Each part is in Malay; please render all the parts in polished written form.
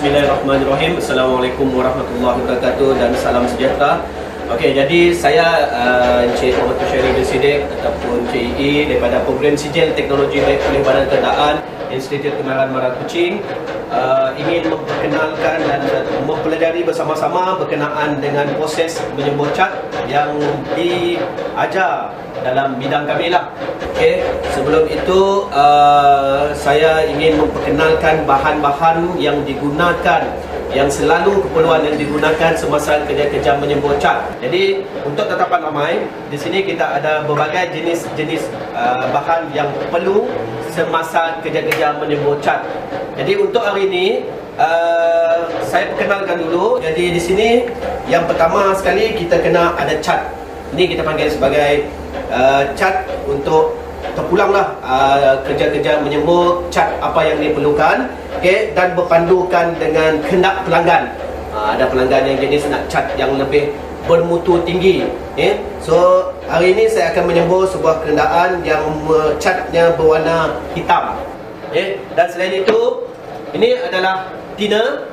Bismillahirrahmanirrahim. Assalamualaikum warahmatullahi wabarakatuh dan salam sejahtera. Okey, jadi saya Encik Muhammad Syahri bin Siddiq ataupun CEE daripada Program Sijil Teknologi Baik oleh Badan Keadaan Institut Kenalan Mara Kuching ingin memperkenalkan dan mempelajari bersama-sama berkenaan dengan proses menyembur cat yang diajar dalam bidang kami lah. Okey, sebelum itu saya ingin memperkenalkan bahan-bahan yang digunakan, yang selalu keperluan yang digunakan semasa kerja-kerja menyembur cat. Jadi untuk tetapan ramai, di sini kita ada berbagai jenis-jenis bahan yang perlu semasa kerja-kerja menyembur cat. Jadi untuk hari ini saya perkenalkan dulu. Jadi di sini yang pertama sekali kita kena ada cat. Ini kita panggil sebagai cat untuk terpulanglah kerja-kerja menyembur cat apa yang diperlukan. Okay, dan berpandukan dengan kehendak pelanggan. Ada pelanggan yang jenis nak cat yang lebih bermutu tinggi. Okay. So hari ini saya akan menyembur sebuah kenderaan yang catnya berwarna hitam. Okay. Dan selain itu, ini adalah thinner.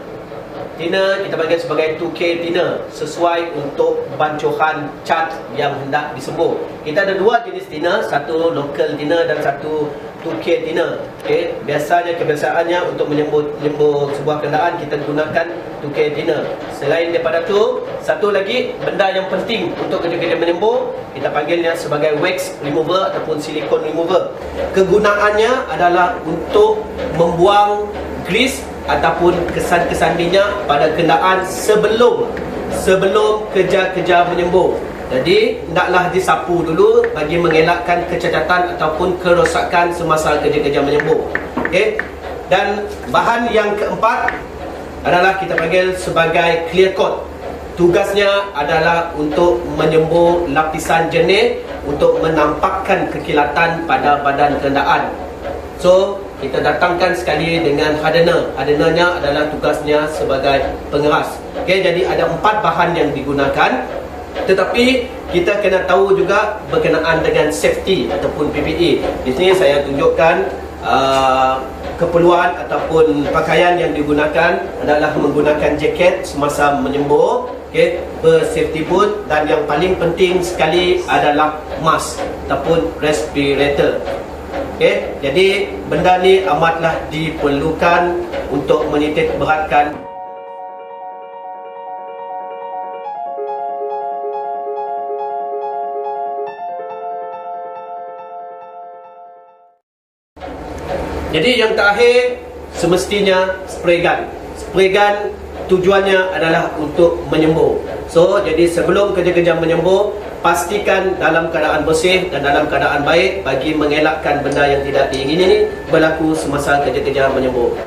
Thinner kita panggil sebagai 2K thinner, sesuai untuk bancuhan cat yang hendak disembur. Kita ada dua jenis thinner, satu local thinner dan satu 2K thinner. Okay. Biasanya kebiasaannya untuk menyembur sebuah kenderaan kita gunakan 2K thinner. Selain daripada itu, satu lagi benda yang penting untuk kerja-kerja menyembur, kita panggilnya sebagai wax remover ataupun silicone remover. Kegunaannya adalah untuk membuang grease ataupun kesan-kesan minyak pada kenderaan sebelum kerja-kerja menyembur. Jadi hendaklah disapu dulu bagi mengelakkan kecacatan ataupun kerosakan semasa kerja-kerja menyembur. Okey. Dan bahan yang keempat adalah kita panggil sebagai clear coat. Tugasnya adalah untuk menyembur lapisan jernih untuk menampakkan kekilatan pada badan kenderaan. So kita datangkan sekali dengan hardener. Hardenernya adalah tugasnya sebagai pengeras. Okey, jadi ada 4 bahan yang digunakan. Tetapi kita kena tahu juga berkenaan dengan safety ataupun PPE. Di sini saya tunjukkan keperluan ataupun pakaian yang digunakan adalah menggunakan jaket semasa menyembur, okay, bersafety boot, dan yang paling penting sekali adalah mask ataupun respirator. Okay, jadi benda ni amatlah diperlukan untuk menitik beratkan Jadi yang terakhir, semestinya spray gun. Spray gun tujuannya adalah untuk menyembur. So, jadi sebelum kerja-kerja menyembur, pastikan dalam keadaan bersih dan dalam keadaan baik bagi mengelakkan benda yang tidak diingini berlaku semasa kerja-kerja menyembur.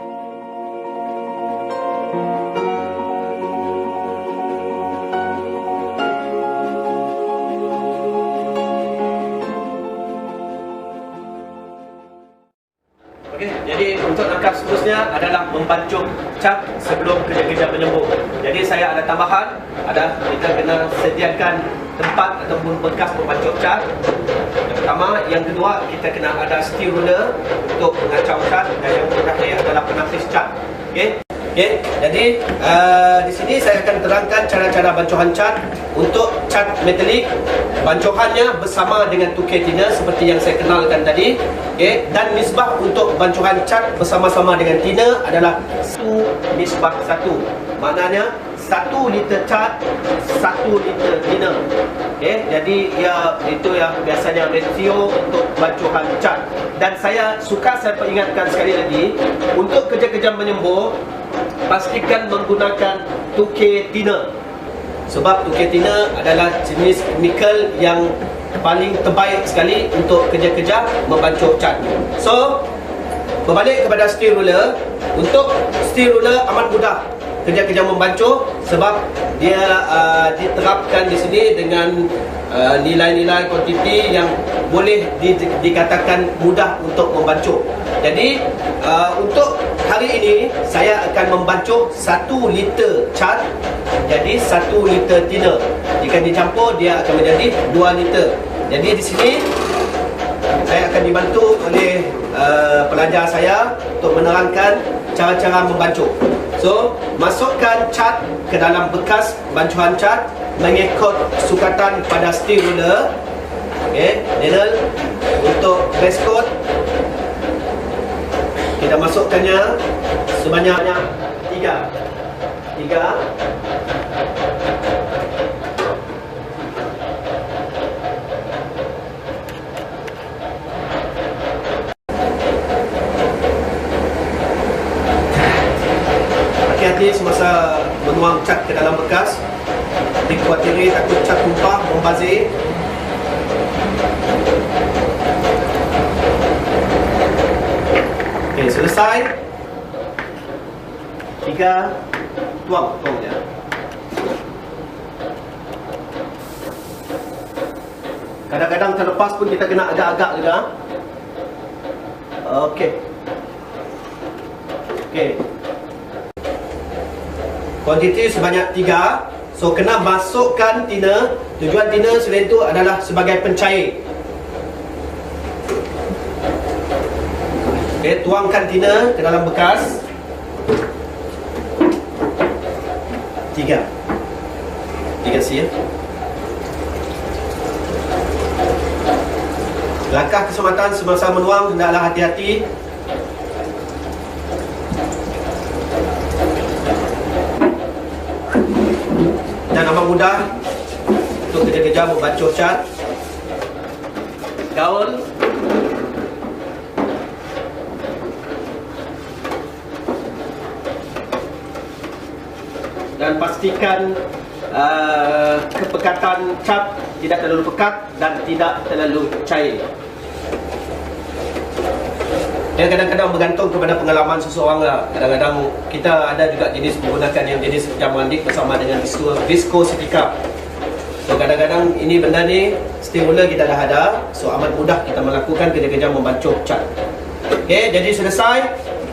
Okey, jadi untuk langkah seterusnya adalah membancuh cat sebelum kerja-kerja menyembur. Jadi saya ada tambahan, kita kena sediakan tempat ataupun bekas membancuh cat. Yang pertama, yang kedua kita kena ada steel ruler untuk mengacau cat, dan yang terakhir adalah penapis cat. Okey. Okay, jadi di sini saya akan terangkan cara-cara bancuhan cat. Untuk cat metalik, bancuhannya bersama dengan 2K thinner seperti yang saya kenalkan tadi. Okay, dan nisbah untuk bancuhan cat bersama-sama dengan thinner adalah 1:1. Maknanya 1 liter cat, 1 liter thinner. Okay, jadi itu yang biasanya ratio untuk bancuhan cat. Dan saya peringatkan sekali lagi, untuk kerja-kerja menyembur, pastikan menggunakan 2K thinner. Sebab 2K thinner adalah jenis chemical yang paling terbaik sekali untuk kerja-kerja membancuh cat. So, berbalik kepada steel ruler. Untuk steel ruler amat mudah kerja-kerja membancuh sebab dia diterapkan di sini dengan nilai-nilai kuantiti yang boleh dikatakan mudah untuk membancuh. Jadi untuk hari ini saya akan membancuh 1 liter cat jadi 1 liter thinner. Jika dicampur dia akan menjadi 2 liter. Jadi di sini saya akan dibantu oleh pelajar saya untuk menerangkan cara-cara membancuh. So, masukkan cat ke dalam bekas bancuhan cat mengikut sukatan pada steel ruler. Okey, Daniel, untuk base coat kita masukkannya sebanyak 3. Hati-hati semasa menuang cat ke dalam bekas, dikuatiri takut cat tumpah, membazir. Okey, selesai. 3, tuang je. Kadang-kadang terlepas pun kita kena agak-agak juga. Okey. Kuantiti sebanyak 3. So kena masukkan thinner. Tujuan thinner selain itu adalah sebagai pencair. Okey, tuangkan thinner ke dalam bekas. 3 C. Langkah keselamatan semasa menuang hendaklah hati-hati. Dan amat mudah untuk kerja-kerja membancuh cat. Gaul. Dan pastikan kepekatan cat tidak terlalu pekat dan tidak terlalu cair. Dan kadang-kadang bergantung kepada pengalaman seseorang lah. Kadang-kadang kita ada juga jenis menggunakan yang jenis jam mandi bersama dengan viscosity cup. So kadang-kadang ini benda ni steel ruler kita dah ada. So amat mudah kita melakukan kerja-kerja membancuh cat. Okey, jadi selesai.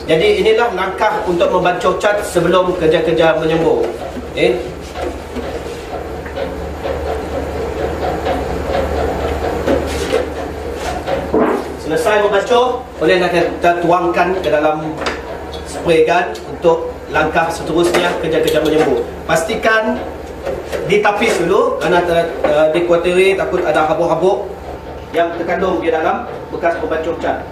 Jadi inilah langkah untuk membancuh cat sebelum kerja-kerja menyembur. Okey. Selesai membancuh, bolehlah kita tuangkan ke dalam spray gun untuk langkah seterusnya kerja-kerja menyembur. Pastikan ditapis dulu kerana dikuatiri takut ada habuk-habuk yang terkandung di dalam bekas pembancuh cat.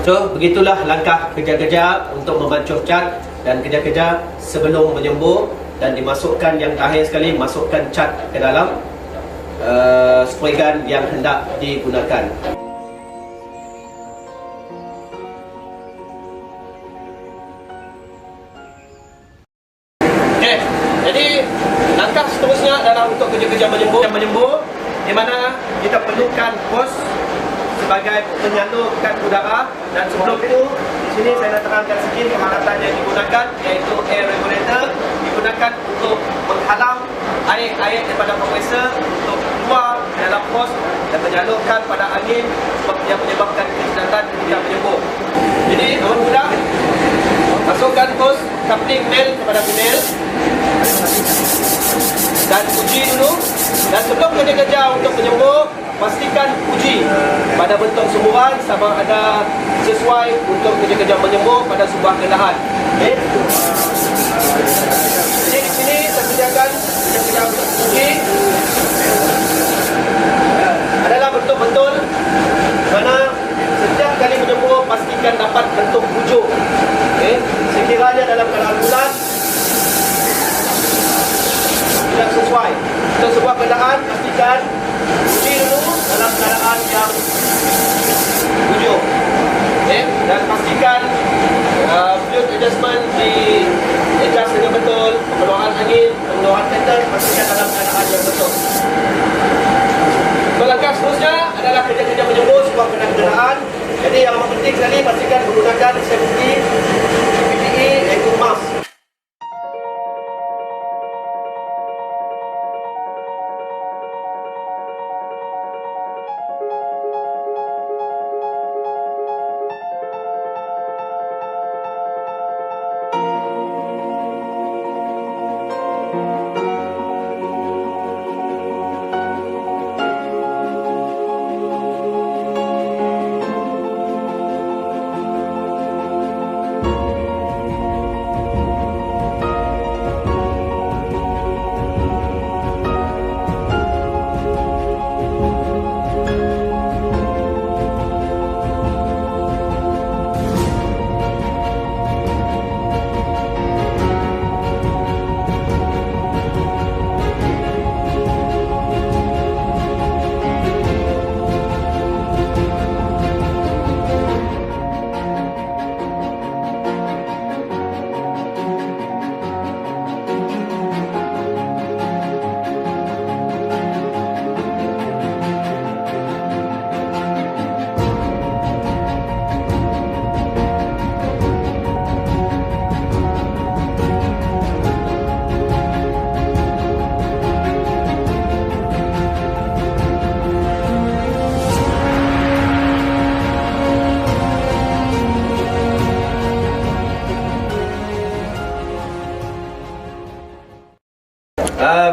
So, begitulah langkah kerja-kerja untuk membancuh cat dan kerja-kerja sebelum menyembur. Dan dimasukkan yang terakhir sekali, masukkan cat ke dalam spray gun yang hendak digunakan. Okey, jadi langkah seterusnya adalah untuk kerja-kerja menyembur, di mana kita perlukan hose sebagai menyalurkan udara. Dan sebelum itu, di sini saya nak terangkan sikit peralatan yang digunakan, iaitu air regulator. Digunakan untuk menghalang air daripada kompresor untuk keluar dalam hose dan menyalurkan pada angin yang menyebabkan keselatan ketika menyembur. Jadi amat mudah, masukkan hose coupling male kepada female dan uji dulu. Dan sebelum kerja-kerja untuk menyembur, pastikan uji pada bentuk semburan sama ada sesuai untuk kerja-kerja menyembur pada sebuah kenderaan. Okey. Jadi di sini saya sediakan kerja-kerja untuk uji adalah bentuk-bentuk mana setiap kali menyembur pastikan dapat bentuk hujung. Okey. Sekiranya dalam keadaan bulat tidak sesuai untuk sebuah kenderaan, pastikan uji dulu dalam keadaan yang hujung. Okay? Dan pastikan fluid adjustment di adjust dengan betul, pengeluaran angin, pengeluaran tender, pastikan dalam keadaan yang betul. So, langkah seterusnya adalah kerja-kerja menyembur sebuah kenderaan. Jadi yang penting sekali pastikan menggunakan safety PPE iaitu mask.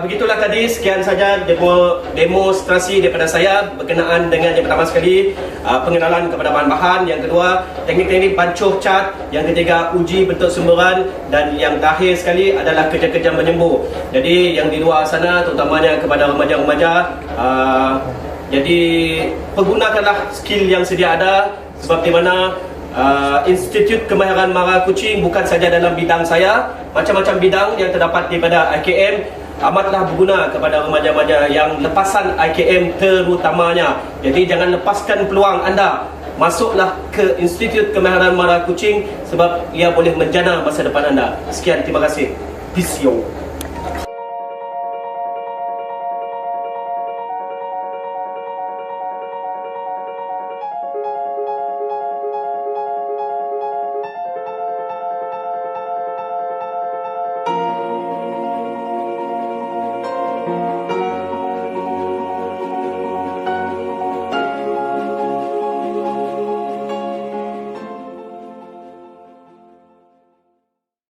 begitulah tadi, sekian saja demonstrasi daripada saya berkenaan dengan yang pertama sekali pengenalan kepada bahan-bahan, yang kedua teknik-teknik pancuh cat, yang ketiga uji bentuk sumberan, dan yang terakhir sekali adalah kerja-kerja menyembuh. Jadi yang di luar sana terutamanya kepada remaja-remaja, jadi pergunakanlah skill yang sedia ada, sebab di mana Institut Kemahiran Mara Kuching bukan saja dalam bidang saya, macam-macam bidang yang terdapat daripada IKM amatlah berguna kepada remaja-remaja yang lepasan IKM terutamanya. Jadi jangan lepaskan peluang anda, masuklah ke Institut Kemahiran Mara Kuching sebab ia boleh menjana masa depan anda. Sekian, terima kasih. Peace yo.